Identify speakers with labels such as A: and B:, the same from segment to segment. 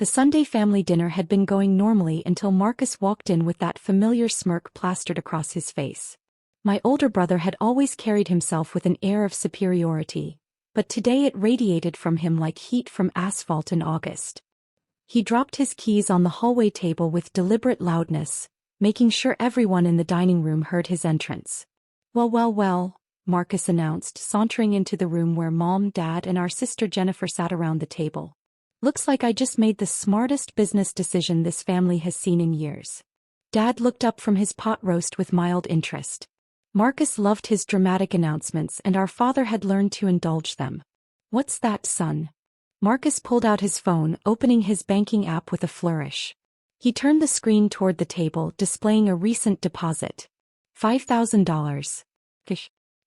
A: The Sunday family dinner had been going normally until Marcus walked in with that familiar smirk plastered across his face. My older brother had always carried himself with an air of superiority, but today it radiated from him like heat from asphalt in August. He dropped his keys on the hallway table with deliberate loudness, making sure everyone in the dining room heard his entrance. Well, Marcus announced, sauntering into the room where Mom, Dad, and our sister Jennifer sat around the table. Looks like I just made the smartest business decision this family has seen in years. Dad looked up from his pot roast with mild interest. Marcus loved his dramatic announcements and our father had learned to indulge them. What's that, son? Marcus pulled out his phone, opening his banking app with a flourish. He turned the screen toward the table, displaying a recent deposit. $5,000.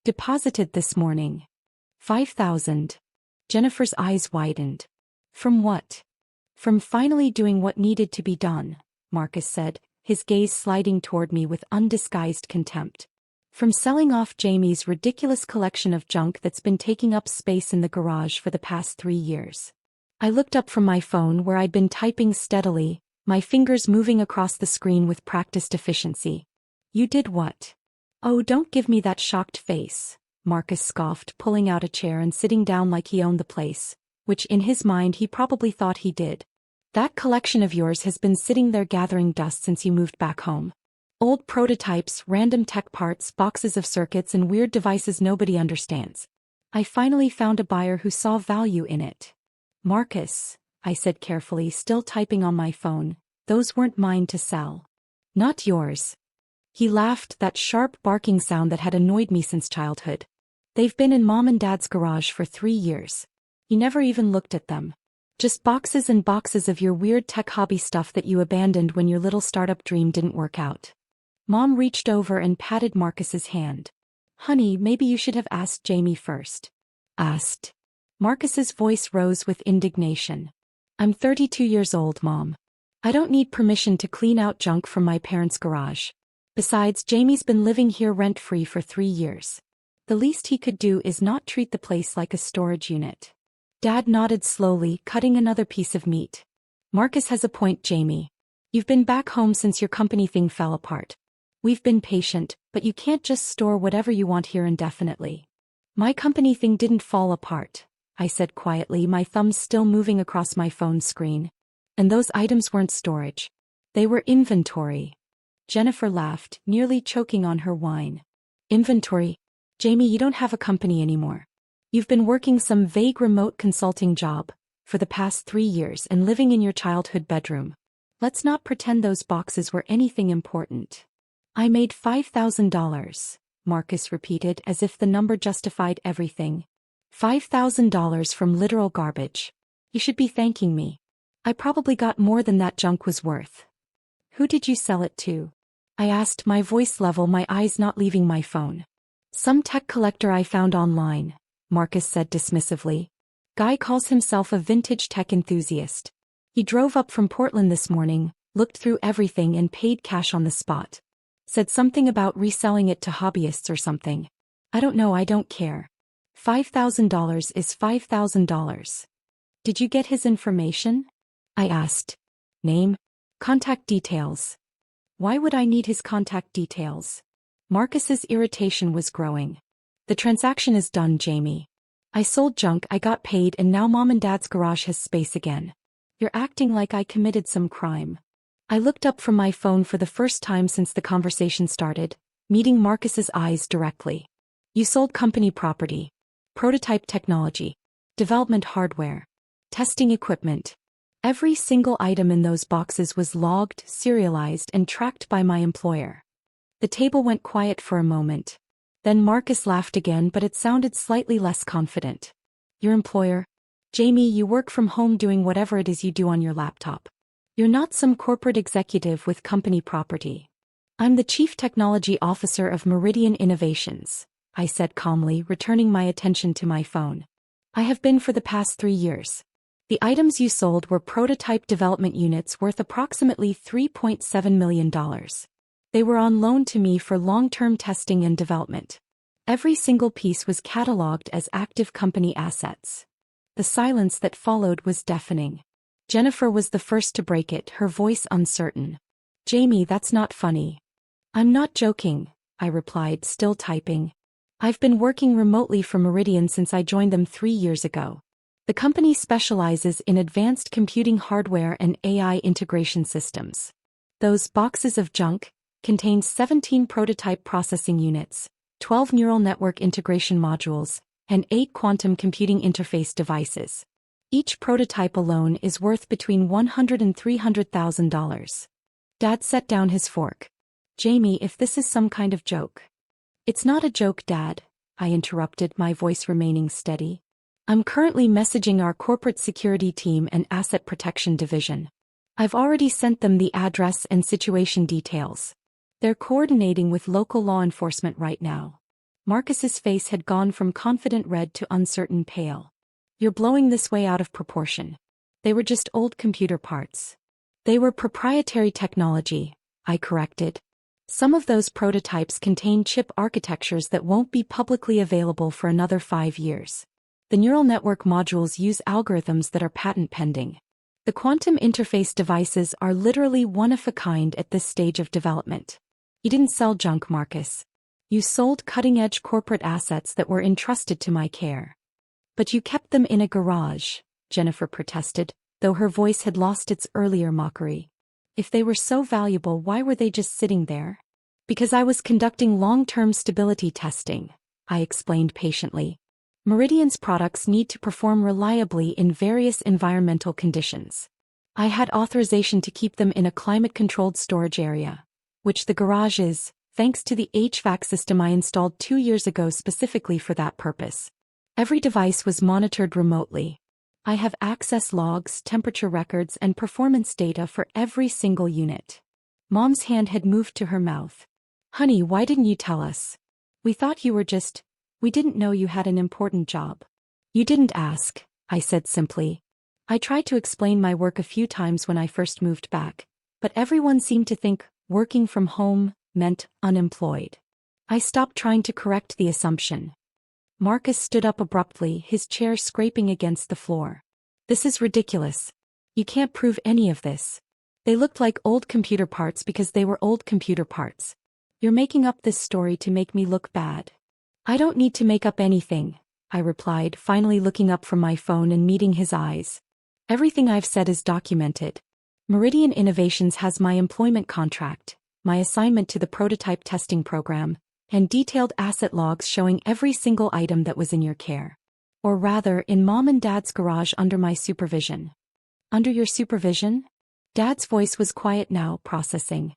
A: Deposited this morning. 5,000. Jennifer's eyes widened. From what? From finally doing what needed to be done, Marcus said, his gaze sliding toward me with undisguised contempt. From selling off Jaime's ridiculous collection of junk that's been taking up space in the garage for the past 3 years. I looked up from my phone where I'd been typing steadily, my fingers moving across the screen with practiced efficiency. You did what? Oh, don't give me that shocked face, Marcus scoffed, pulling out a chair and sitting down like he owned the place, which in his mind he probably thought he did. That collection of yours has been sitting there gathering dust since you moved back home. Old prototypes, random tech parts, boxes of circuits and weird devices nobody understands. I finally found a buyer who saw value in it. Marcus, I said carefully, still typing on my phone, those weren't mine to sell. Not yours. He laughed, that sharp barking sound that had annoyed me since childhood. They've been in Mom and Dad's garage for 3 years. He never even looked at them. Just boxes and boxes of your weird tech hobby stuff that you abandoned when your little startup dream didn't work out. Mom reached over and patted Marcus's hand. Honey, maybe you should have asked Jaime first. Asked? Marcus's voice rose with indignation. I'm 32 years old, Mom. I don't need permission to clean out junk from my parents' garage. Besides, Jaime's been living here rent-free for 3 years. The least he could do is not treat the place like a storage unit. Dad nodded slowly, cutting another piece of meat. Marcus has a point, Jaime. You've been back home since your company thing fell apart. We've been patient, but you can't just store whatever you want here indefinitely. My company thing didn't fall apart, I said quietly, my thumbs still moving across my phone screen. And those items weren't storage. They were inventory. Jennifer laughed, nearly choking on her wine. Inventory? Jaime, you don't have a company anymore. You've been working some vague remote consulting job for the past 3 years and living in your childhood bedroom. Let's not pretend those boxes were anything important. I made $5,000, Marcus repeated as if the number justified everything. $5,000 from literal garbage. You should be thanking me. I probably got more than that junk was worth. Who did you sell it to? I asked, my voice level, my eyes not leaving my phone. Some tech collector I found online, Marcus said dismissively. Guy calls himself a vintage tech enthusiast. He drove up from Portland this morning, looked through everything and paid cash on the spot. Said something about reselling it to hobbyists or something. I don't know, I don't care. $5,000 is $5,000. Did you get his information? I asked. Name? Contact details. Why would I need his contact details? Marcus's irritation was growing. The transaction is done, Jaime. I sold junk, I got paid, and now Mom and Dad's garage has space again. You're acting like I committed some crime. I looked up from my phone for the first time since the conversation started, meeting Marcus's eyes directly. You sold company property, prototype technology, development hardware, testing equipment. Every single item in those boxes was logged, serialized, and tracked by my employer. The table went quiet for a moment. Then Marcus laughed again, but it sounded slightly less confident. Your employer? Jaime, you work from home doing whatever it is you do on your laptop. You're not some corporate executive with company property. I'm the Chief Technology Officer of Meridian Innovations, I said calmly, returning my attention to my phone. I have been for the past 3 years. The items you sold were prototype development units worth approximately $3.7 million. They were on loan to me for long-term testing and development. Every single piece was catalogued as active company assets. The silence that followed was deafening. Jennifer was the first to break it, her voice uncertain. Jaime, that's not funny. I'm not joking, I replied, still typing. I've been working remotely for Meridian since I joined them 3 years ago. The company specializes in advanced computing hardware and AI integration systems. Those boxes of junk contain 17 prototype processing units, 12 neural network integration modules, and 8 quantum computing interface devices. Each prototype alone is worth between $100,000 and $300,000. Dad set down his fork. Jaime, if this is some kind of joke. It's not a joke, Dad, I interrupted, my voice remaining steady. I'm currently messaging our corporate security team and asset protection division. I've already sent them the address and situation details. They're coordinating with local law enforcement right now. Marcus's face had gone from confident red to uncertain pale. You're blowing this way out of proportion. They were just old computer parts. They were proprietary technology, I corrected. Some of those prototypes contain chip architectures that won't be publicly available for another 5 years. The neural network modules use algorithms that are patent pending. The quantum interface devices are literally one of a kind at this stage of development. You didn't sell junk, Marcus. You sold cutting-edge corporate assets that were entrusted to my care. But you kept them in a garage, Jennifer protested, though her voice had lost its earlier mockery. If they were so valuable, why were they just sitting there? Because I was conducting long-term stability testing, I explained patiently. Meridian's products need to perform reliably in various environmental conditions. I had authorization to keep them in a climate-controlled storage area, which the garage is, thanks to the HVAC system I installed 2 years ago specifically for that purpose. Every device was monitored remotely. I have access logs, temperature records, and performance data for every single unit. Mom's hand had moved to her mouth. Honey, why didn't you tell us? We thought you were we didn't know you had an important job. You didn't ask, I said simply. I tried to explain my work a few times when I first moved back, but everyone seemed to think working from home meant unemployed. I stopped trying to correct the assumption. Marcus stood up abruptly, his chair scraping against the floor. This is ridiculous. You can't prove any of this. They looked like old computer parts because they were old computer parts. You're making up this story to make me look bad. I don't need to make up anything, I replied, finally looking up from my phone and meeting his eyes. Everything I've said is documented. Meridian Innovations has my employment contract, my assignment to the prototype testing program, and detailed asset logs showing every single item that was in your care. Or rather, in Mom and Dad's garage under my supervision. Under your supervision? Dad's voice was quiet now, processing.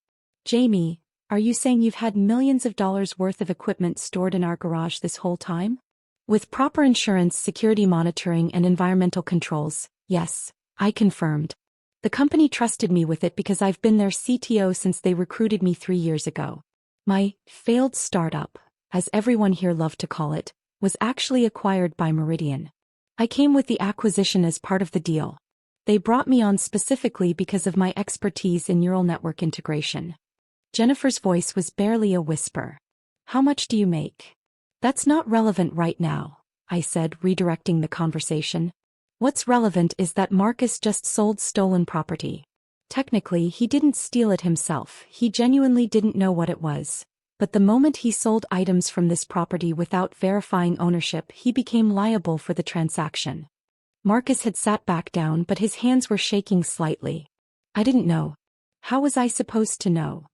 A: Jaime, are you saying you've had millions of dollars worth of equipment stored in our garage this whole time? With proper insurance, security monitoring, and environmental controls, yes, I confirmed. The company trusted me with it because I've been their CTO since they recruited me 3 years ago. My failed startup, as everyone here loved to call it, was actually acquired by Meridian. I came with the acquisition as part of the deal. They brought me on specifically because of my expertise in neural network integration. Jennifer's voice was barely a whisper. How much do you make? That's not relevant right now, I said, redirecting the conversation. What's relevant is that Marcus just sold stolen property. Technically, he didn't steal it himself, he genuinely didn't know what it was. But the moment he sold items from this property without verifying ownership, he became liable for the transaction. Marcus had sat back down, but his hands were shaking slightly. I didn't know. How was I supposed to know?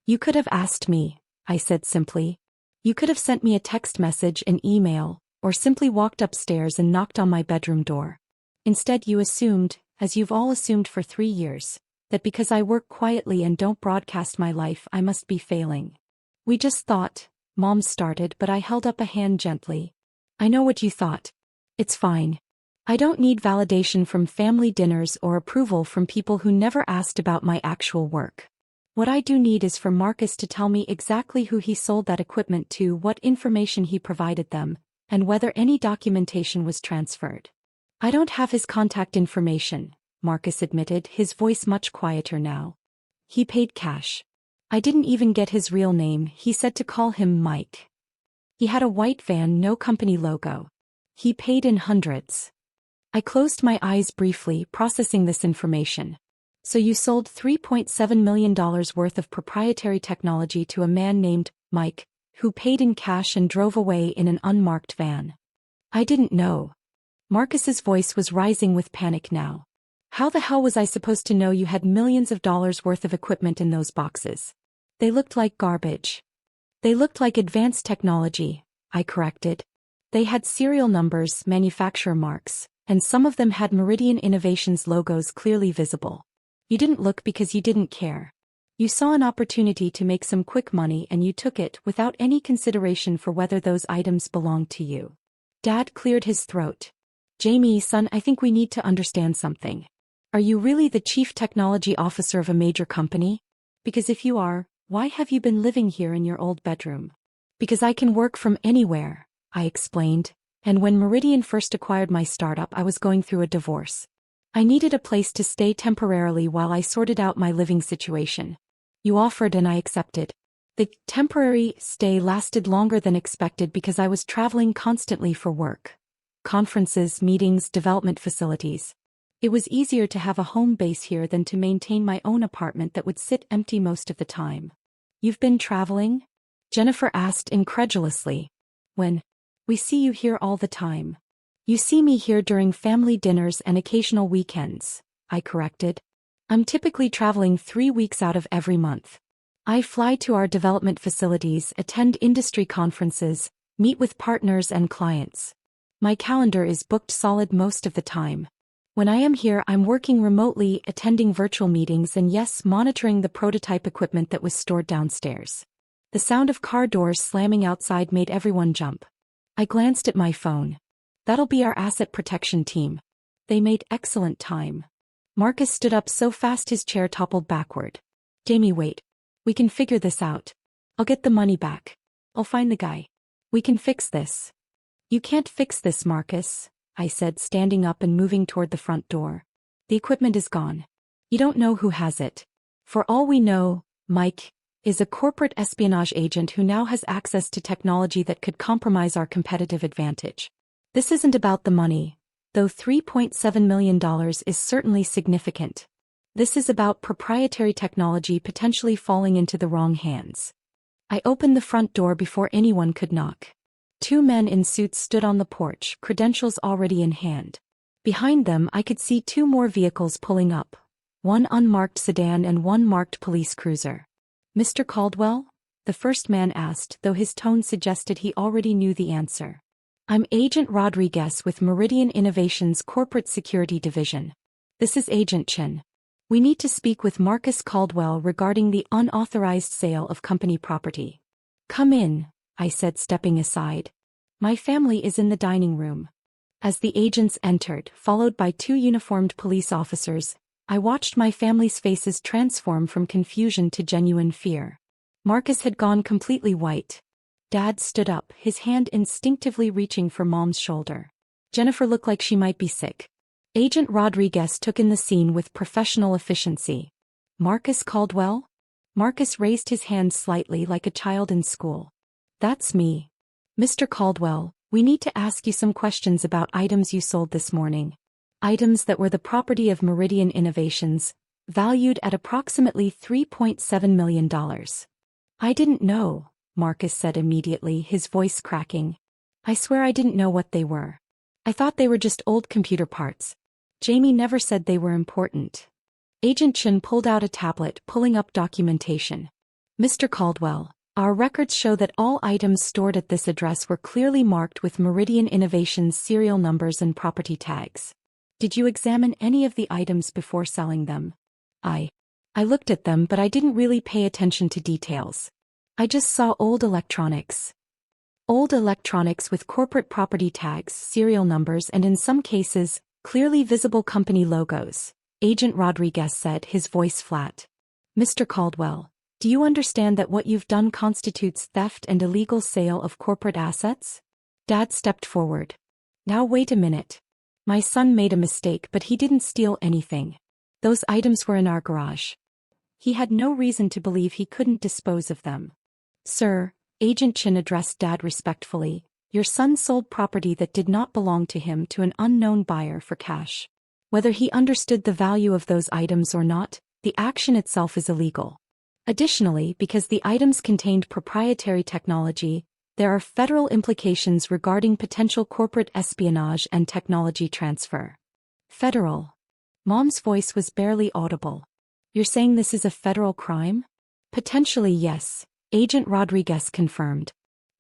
A: You could have asked me, I said simply. You could have sent me a text message, an email, or simply walked upstairs and knocked on my bedroom door. Instead, you assumed, as you've all assumed for 3 years, that because I work quietly and don't broadcast my life, I must be failing. We just thought, Mom started, but I held up a hand gently. I know what you thought. It's fine. I don't need validation from family dinners or approval from people who never asked about my actual work. What I do need is for Marcus to tell me exactly who he sold that equipment to, what information he provided them, and whether any documentation was transferred. I don't have his contact information, Marcus admitted, his voice much quieter now. He paid cash. I didn't even get his real name, he said to call him Mike. He had a white van, no company logo. He paid in hundreds. I closed my eyes briefly, processing this information. So you sold $3.7 million worth of proprietary technology to a man named Mike, who paid in cash and drove away in an unmarked van. I didn't know. Marcus's voice was rising with panic now. How the hell was I supposed to know you had millions of dollars worth of equipment in those boxes? They looked like garbage. They looked like advanced technology, I corrected. They had serial numbers, manufacturer marks, and some of them had Meridian Innovations logos clearly visible. You didn't look because you didn't care. You saw an opportunity to make some quick money and you took it without any consideration for whether those items belonged to you. Dad cleared his throat. Jaime, son, I think we need to understand something. Are you really the chief technology officer of a major company? Because if you are, why have you been living here in your old bedroom? Because I can work from anywhere, I explained, and when Meridian first acquired my startup I was going through a divorce. I needed a place to stay temporarily while I sorted out my living situation. You offered and I accepted. The temporary stay lasted longer than expected because I was traveling constantly for work. Conferences, meetings, development facilities. It was easier to have a home base here than to maintain my own apartment that would sit empty most of the time. You've been traveling? Jennifer asked incredulously. When? We see you here all the time. You see me here during family dinners and occasional weekends, I corrected. I'm typically traveling 3 weeks out of every month. I fly to our development facilities, attend industry conferences, meet with partners and clients. My calendar is booked solid most of the time. When I am here, I'm working remotely, attending virtual meetings and yes, monitoring the prototype equipment that was stored downstairs. The sound of car doors slamming outside made everyone jump. I glanced at my phone. That'll be our asset protection team. They made excellent time. Marcus stood up so fast his chair toppled backward. Jaime, wait. We can figure this out. I'll get the money back. I'll find the guy. We can fix this. You can't fix this, Marcus, I said, standing up and moving toward the front door. The equipment is gone. You don't know who has it. For all we know, Mike is a corporate espionage agent who now has access to technology that could compromise our competitive advantage. This isn't about the money, though $3.7 million is certainly significant. This is about proprietary technology potentially falling into the wrong hands. I opened the front door before anyone could knock. 2 men in suits stood on the porch, credentials already in hand. Behind them I could see 2 more vehicles pulling up, one unmarked sedan and one marked police cruiser. Mr. Caldwell? The first man asked, though his tone suggested he already knew the answer. I'm Agent Rodriguez with Meridian Innovations Corporate Security Division. This is Agent Chen. We need to speak with Marcus Caldwell regarding the unauthorized sale of company property. Come in, I said, stepping aside. My family is in the dining room. As the agents entered, followed by 2 uniformed police officers, I watched my family's faces transform from confusion to genuine fear. Marcus had gone completely white. Dad stood up, his hand instinctively reaching for Mom's shoulder. Jennifer looked like she might be sick. Agent Rodriguez took in the scene with professional efficiency. Marcus Caldwell? Marcus raised his hand slightly like a child in school. That's me. Mr. Caldwell, we need to ask you some questions about items you sold this morning. Items that were the property of Meridian Innovations, valued at approximately $3.7 million. I didn't know, Marcus said immediately, his voice cracking. I swear I didn't know what they were. I thought they were just old computer parts. Jaime never said they were important. Agent Chen pulled out a tablet, pulling up documentation. Mr. Caldwell, our records show that all items stored at this address were clearly marked with Meridian Innovations serial numbers and property tags. Did you examine any of the items before selling them? I looked at them, but I didn't really pay attention to details. I just saw old electronics. Old electronics with corporate property tags, serial numbers and in some cases, clearly visible company logos, Agent Rodriguez said, his voice flat. Mr. Caldwell, do you understand that what you've done constitutes theft and illegal sale of corporate assets? Dad stepped forward. Now wait a minute. My son made a mistake, but he didn't steal anything. Those items were in our garage. He had no reason to believe he couldn't dispose of them. Sir, Agent Chen addressed Dad respectfully, Your son sold property that did not belong to him to an unknown buyer for cash. Whether he understood the value of those items or not, the action itself is illegal. Additionally, because the items contained proprietary technology, there are federal implications regarding potential corporate espionage and technology transfer. Federal. Mom's voice was barely audible. You're saying this is a federal crime? Potentially, yes, Agent Rodriguez confirmed.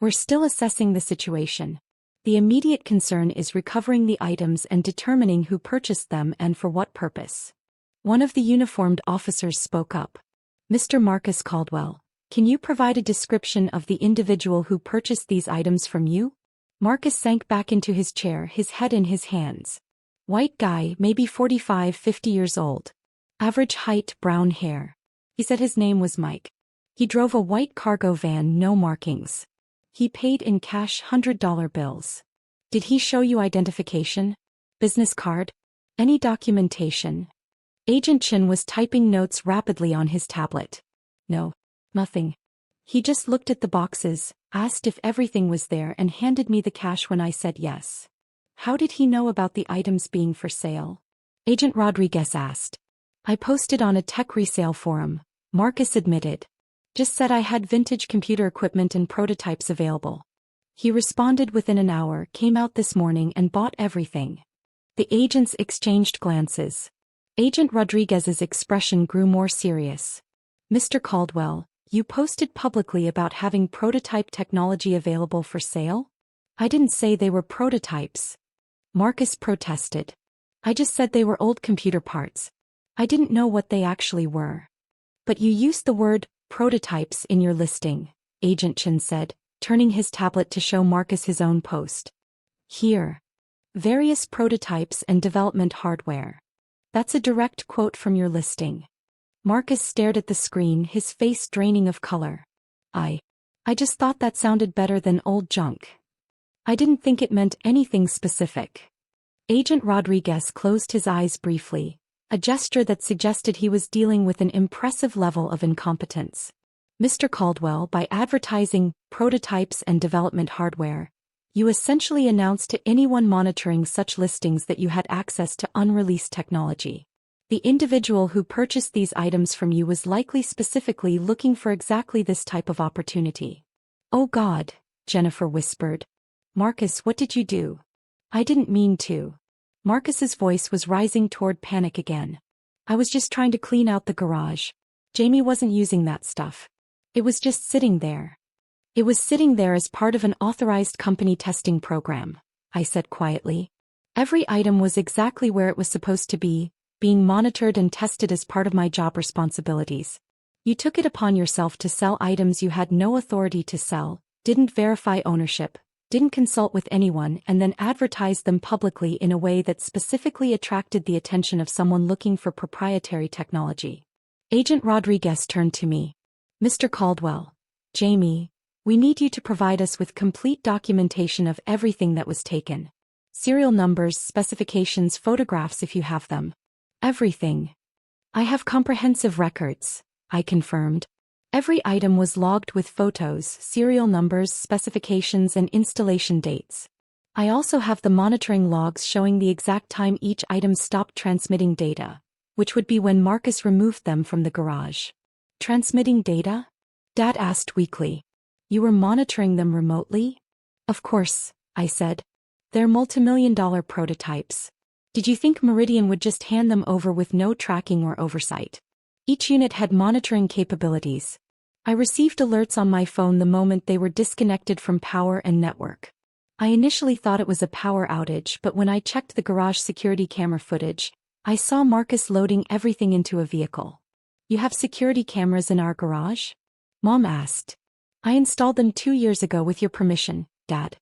A: We're still assessing the situation. The immediate concern is recovering the items and determining who purchased them and for what purpose. One of the uniformed officers spoke up. Mr. Marcus Caldwell, can you provide a description of the individual who purchased these items from you? Marcus sank back into his chair, his head in his hands. White guy, maybe 45-50 years old. Average height, brown hair. He said his name was Mike. He drove a white cargo van, no markings. He paid in cash $100 bills. Did he show you identification? Business card? Any documentation? Agent Chin was typing notes rapidly on his tablet. No, nothing. He just looked at the boxes, asked if everything was there and handed me the cash when I said yes. How did he know about the items being for sale? Agent Rodriguez asked. I posted on a tech resale forum, Marcus admitted. Just said I had vintage computer equipment and prototypes available. He responded within an hour, came out this morning and bought everything. The agents exchanged glances. Agent Rodriguez's expression grew more serious. Mr. Caldwell, you posted publicly about having prototype technology available for sale? I didn't say they were prototypes. Marcus protested. I just said they were old computer parts. I didn't know what they actually were. But you used the word prototypes in your listing, Agent Chin said, turning his tablet to show Marcus his own post. Here. Various prototypes and development hardware. That's a direct quote from your listing. Marcus stared at the screen, his face draining of color. I just thought that sounded better than old junk. I didn't think it meant anything specific. Agent Rodriguez closed his eyes briefly, a gesture that suggested he was dealing with an impressive level of incompetence. Mr. Caldwell, by advertising prototypes and development hardware, you essentially announced to anyone monitoring such listings that you had access to unreleased technology. The individual who purchased these items from you was likely specifically looking for exactly this type of opportunity. Oh God, Jennifer whispered. Marcus, what did you do? I didn't mean to. Marcus's voice was rising toward panic again. I was just trying to clean out the garage. Jaime wasn't using that stuff. It was just sitting there. It was sitting there as part of an authorized company testing program, I said quietly. Every item was exactly where it was supposed to be, being monitored and tested as part of my job responsibilities. You took it upon yourself to sell items you had no authority to sell, didn't verify ownership, didn't consult with anyone, and then advertised them publicly in a way that specifically attracted the attention of someone looking for proprietary technology. Agent Rodriguez turned to me. Mr. Caldwell, Jaime, we need you to provide us with complete documentation of everything that was taken. Serial numbers, specifications, photographs if you have them. Everything. I have comprehensive records, I confirmed. Every item was logged with photos, serial numbers, specifications, and installation dates. I also have the monitoring logs showing the exact time each item stopped transmitting data, which would be when Marcus removed them from the garage. Transmitting data? Dad asked weakly. You were monitoring them remotely? Of course, I said. They're multimillion-dollar prototypes. Did you think Meridian would just hand them over with no tracking or oversight? Each unit had monitoring capabilities. I received alerts on my phone the moment they were disconnected from power and network. I initially thought it was a power outage, but when I checked the garage security camera footage, I saw Marcus loading everything into a vehicle. You have security cameras in our garage? Mom asked. I installed them 2 years ago with your permission, Dad.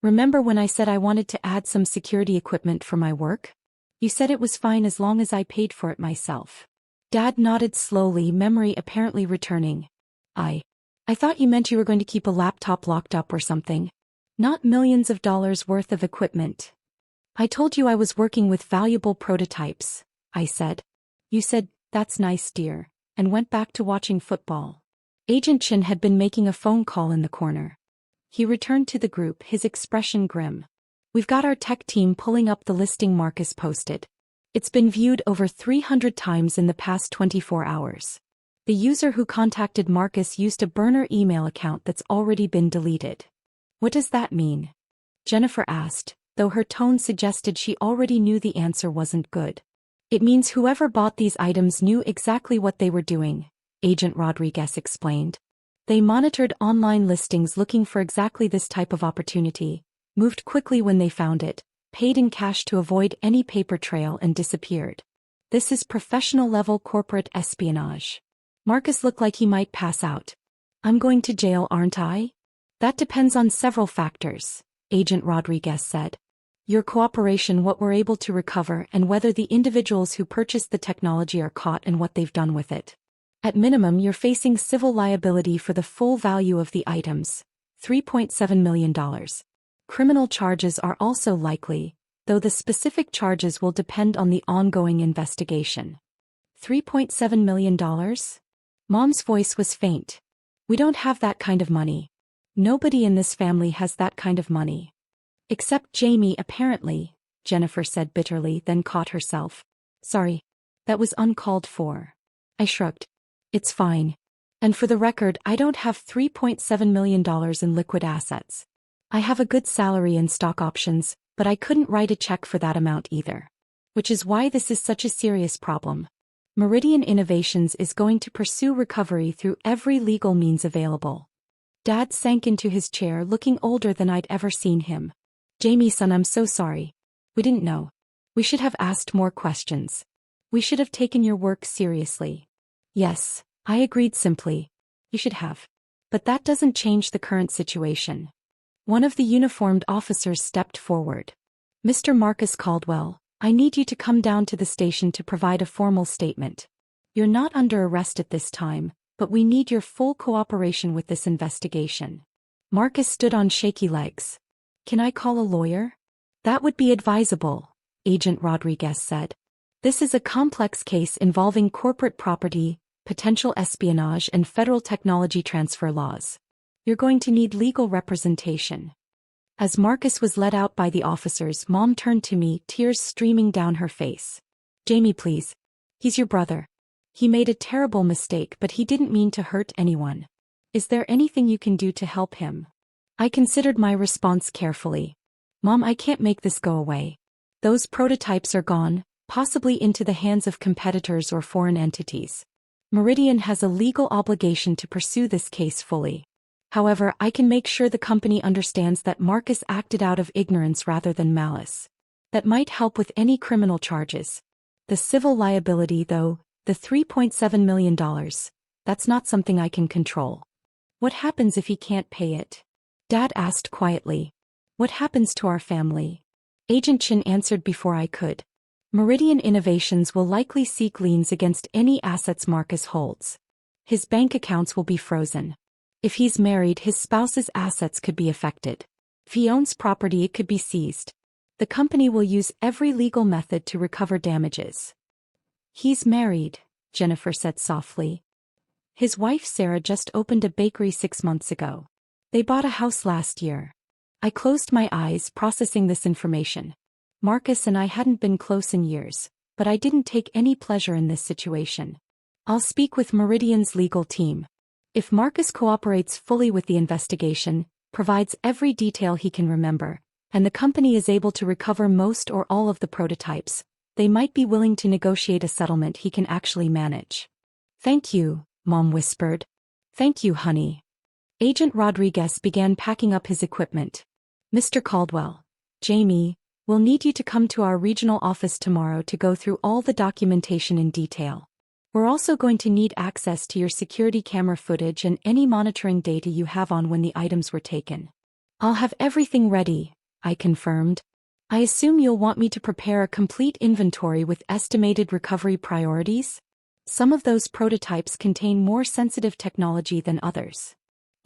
A: Remember when I said I wanted to add some security equipment for my work? You said it was fine as long as I paid for it myself. Dad nodded slowly, memory apparently returning. I thought you meant you were going to keep a laptop locked up or something. Not millions of dollars worth of equipment. I told you I was working with valuable prototypes, I said. You said, that's nice, dear, and went back to watching football. Agent Chin had been making a phone call in the corner. He returned to the group, his expression grim. We've got our tech team pulling up the listing Marcus posted. It's been viewed over 300 times in the past 24 hours. The user who contacted Marcus used a burner email account that's already been deleted. What does that mean? Jennifer asked, though her tone suggested she already knew the answer wasn't good. It means whoever bought these items knew exactly what they were doing, Agent Rodriguez explained. They monitored online listings looking for exactly this type of opportunity, moved quickly when they found it, paid in cash to avoid any paper trail and disappeared. This is professional-level corporate espionage. Marcus looked like he might pass out. I'm going to jail, aren't I? That depends on several factors, Agent Rodriguez said. Your cooperation, what we're able to recover, and whether the individuals who purchased the technology are caught and what they've done with it. At minimum, you're facing civil liability for the full value of the items, $3.7 million. Criminal charges are also likely, though the specific charges will depend on the ongoing investigation. $3.7 million? Mom's voice was faint. We don't have that kind of money. Nobody in this family has that kind of money. Except Jaime, apparently, Jennifer said bitterly, then caught herself. Sorry. That was uncalled for. I shrugged. It's fine. And for the record, I don't have $3.7 million in liquid assets. I have a good salary and stock options, but I couldn't write a check for that amount either. Which is why this is such a serious problem. Meridian Innovations is going to pursue recovery through every legal means available. Dad sank into his chair, looking older than I'd ever seen him. Jaime, son, I'm so sorry. We didn't know. We should have asked more questions. We should have taken your work seriously. Yes, I agreed simply. You should have. But that doesn't change the current situation. One of the uniformed officers stepped forward. Mr. Marcus Caldwell, I need you to come down to the station to provide a formal statement. You're not under arrest at this time, but we need your full cooperation with this investigation. Marcus stood on shaky legs. Can I call a lawyer? That would be advisable, Agent Rodriguez said. This is a complex case involving corporate property, potential espionage, and federal technology transfer laws. You're going to need legal representation. As Marcus was led out by the officers, Mom turned to me, tears streaming down her face. Jaime, please. He's your brother. He made a terrible mistake, but he didn't mean to hurt anyone. Is there anything you can do to help him? I considered my response carefully. Mom, I can't make this go away. Those prototypes are gone, possibly into the hands of competitors or foreign entities. Meridian has a legal obligation to pursue this case fully. However, I can make sure the company understands that Marcus acted out of ignorance rather than malice. That might help with any criminal charges. The civil liability, though, the $3.7 million, that's not something I can control. What happens if he can't pay it? Dad asked quietly. What happens to our family? Agent Chin answered before I could. Meridian Innovations will likely seek liens against any assets Marcus holds. His bank accounts will be frozen. If he's married, his spouse's assets could be affected. If he owns property, it could be seized. The company will use every legal method to recover damages. He's married, Jennifer said softly. His wife Sarah just opened a bakery 6 months ago. They bought a house last year. I closed my eyes, processing this information. Marcus and I hadn't been close in years, but I didn't take any pleasure in this situation. I'll speak with Meridian's legal team. If Marcus cooperates fully with the investigation, provides every detail he can remember, and the company is able to recover most or all of the prototypes, they might be willing to negotiate a settlement he can actually manage. Thank you, Mom whispered. Thank you, honey. Agent Rodriguez began packing up his equipment. Mr. Caldwell, Jaime, we'll need you to come to our regional office tomorrow to go through all the documentation in detail. We're also going to need access to your security camera footage and any monitoring data you have on when the items were taken. I'll have everything ready, I confirmed. I assume you'll want me to prepare a complete inventory with estimated recovery priorities? Some of those prototypes contain more sensitive technology than others.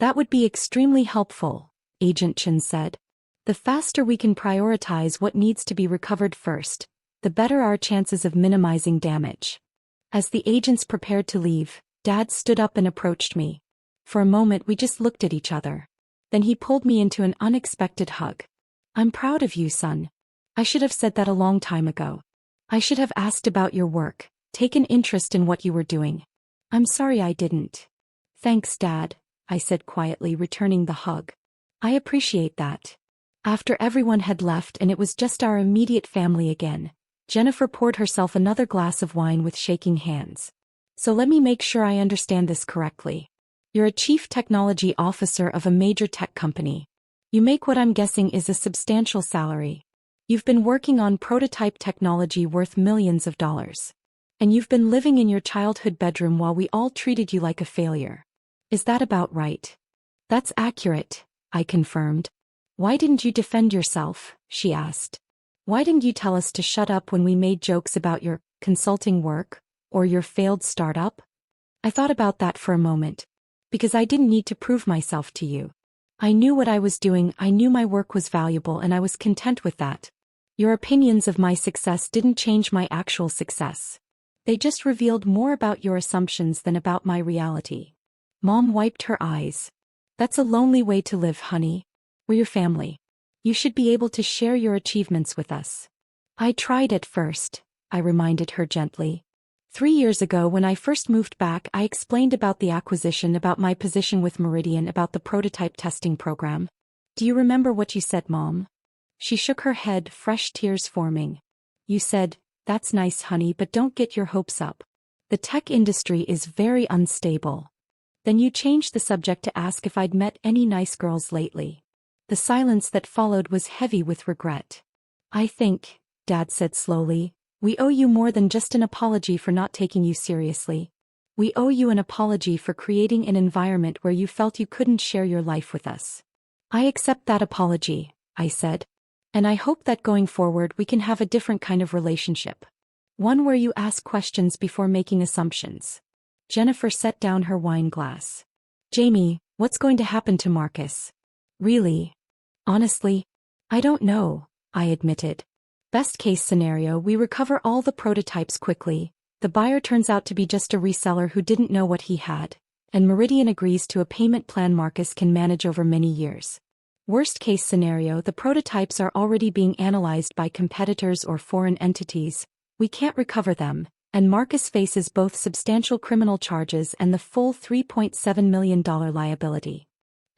A: That would be extremely helpful, Agent Chin said. The faster we can prioritize what needs to be recovered first, the better our chances of minimizing damage. As the agents prepared to leave, Dad stood up and approached me. For a moment we just looked at each other. Then he pulled me into an unexpected hug. I'm proud of you, son. I should have said that a long time ago. I should have asked about your work, taken interest in what you were doing. I'm sorry I didn't. Thanks, Dad, I said quietly, returning the hug. I appreciate that. After everyone had left and it was just our immediate family again, Jennifer poured herself another glass of wine with shaking hands. So let me make sure I understand this correctly. You're a chief technology officer of a major tech company. You make what I'm guessing is a substantial salary. You've been working on prototype technology worth millions of dollars. And you've been living in your childhood bedroom while we all treated you like a failure. Is that about right? That's accurate, I confirmed. Why didn't you defend yourself? She asked. Why didn't you tell us to shut up when we made jokes about your consulting work or your failed startup? I thought about that for a moment. Because I didn't need to prove myself to you. I knew what I was doing, I knew my work was valuable, and I was content with that. Your opinions of my success didn't change my actual success. They just revealed more about your assumptions than about my reality. Mom wiped her eyes. That's a lonely way to live, honey. We're your family. You should be able to share your achievements with us. I tried at first, I reminded her gently. 3 years ago when I first moved back, I explained about the acquisition, about my position with Meridian, about the prototype testing program. Do you remember what you said, Mom? She shook her head, fresh tears forming. You said, "That's nice, honey, but don't get your hopes up. The tech industry is very unstable." Then you changed the subject to ask if I'd met any nice girls lately. The silence that followed was heavy with regret. I think, Dad said slowly, we owe you more than just an apology for not taking you seriously. We owe you an apology for creating an environment where you felt you couldn't share your life with us. I accept that apology, I said. And I hope that going forward we can have a different kind of relationship. One where you ask questions before making assumptions. Jennifer set down her wine glass. Jaime, what's going to happen to Marcus? Really? Honestly, I don't know, I admitted. Best case scenario, we recover all the prototypes quickly, the buyer turns out to be just a reseller who didn't know what he had, and Meridian agrees to a payment plan Marcus can manage over many years. Worst case scenario, the prototypes are already being analyzed by competitors or foreign entities, we can't recover them, and Marcus faces both substantial criminal charges and the full $3.7 million liability.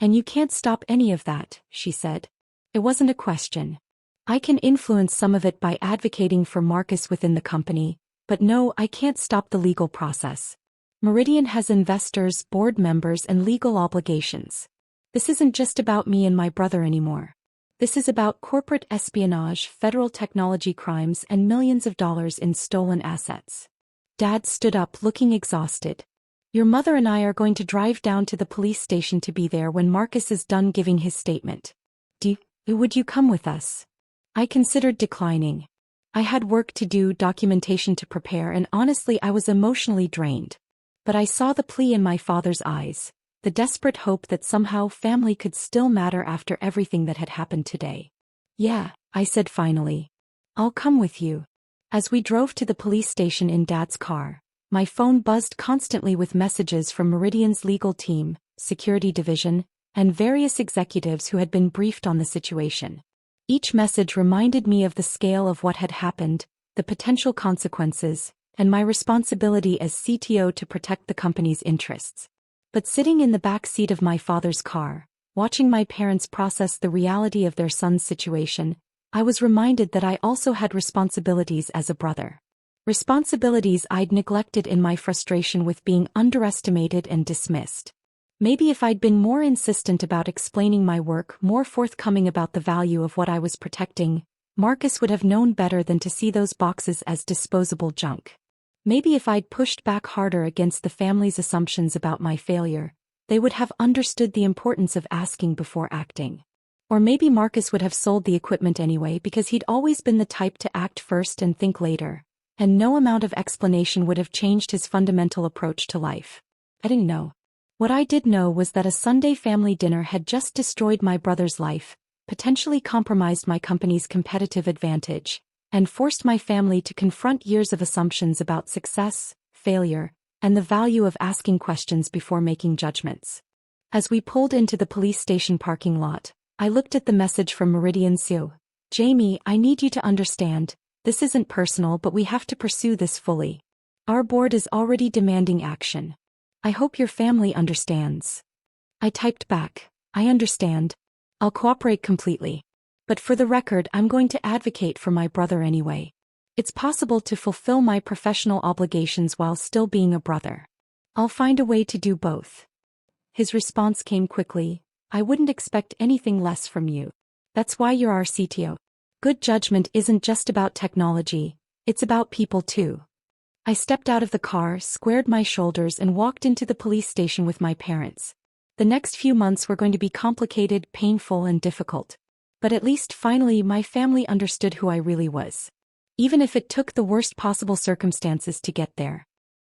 A: And you can't stop any of that, she said. It wasn't a question. I can influence some of it by advocating for Marcus within the company, but no, I can't stop the legal process. Meridian has investors, board members, and legal obligations. This isn't just about me and my brother anymore. This is about corporate espionage, federal technology crimes, and millions of dollars in stolen assets. Dad stood up, looking exhausted. Your mother and I are going to drive down to the police station to be there when Marcus is done giving his statement. Would you come with us? I considered declining. I had work to do, documentation to prepare, and honestly I was emotionally drained. But I saw the plea in my father's eyes, the desperate hope that somehow family could still matter after everything that had happened today. Yeah, I said finally. I'll come with you. As we drove to the police station in Dad's car, my phone buzzed constantly with messages from Meridian's legal team, security division, and various executives who had been briefed on the situation. Each message reminded me of the scale of what had happened, the potential consequences, and my responsibility as CTO to protect the company's interests. But sitting in the back seat of my father's car, watching my parents process the reality of their son's situation, I was reminded that I also had responsibilities as a brother. Responsibilities I'd neglected in my frustration with being underestimated and dismissed. Maybe if I'd been more insistent about explaining my work, more forthcoming about the value of what I was protecting, Marcus would have known better than to see those boxes as disposable junk. Maybe if I'd pushed back harder against the family's assumptions about my failure, they would have understood the importance of asking before acting. Or maybe Marcus would have sold the equipment anyway because he'd always been the type to act first and think later, and no amount of explanation would have changed his fundamental approach to life. I didn't know. What I did know was that a Sunday family dinner had just destroyed my brother's life, potentially compromised my company's competitive advantage, and forced my family to confront years of assumptions about success, failure, and the value of asking questions before making judgments. As we pulled into the police station parking lot, I looked at the message from Meridian Sue. Jaime, I need you to understand, this isn't personal, but we have to pursue this fully. Our board is already demanding action. I hope your family understands. I typed back, I understand. I'll cooperate completely. But for the record, I'm going to advocate for my brother anyway. It's possible to fulfill my professional obligations while still being a brother. I'll find a way to do both. His response came quickly. I wouldn't expect anything less from you. That's why you're our CTO. Good judgment isn't just about technology, it's about people too. I stepped out of the car, squared my shoulders, and walked into the police station with my parents. The next few months were going to be complicated, painful, and difficult. But at least finally my family understood who I really was. Even if it took the worst possible circumstances to get there.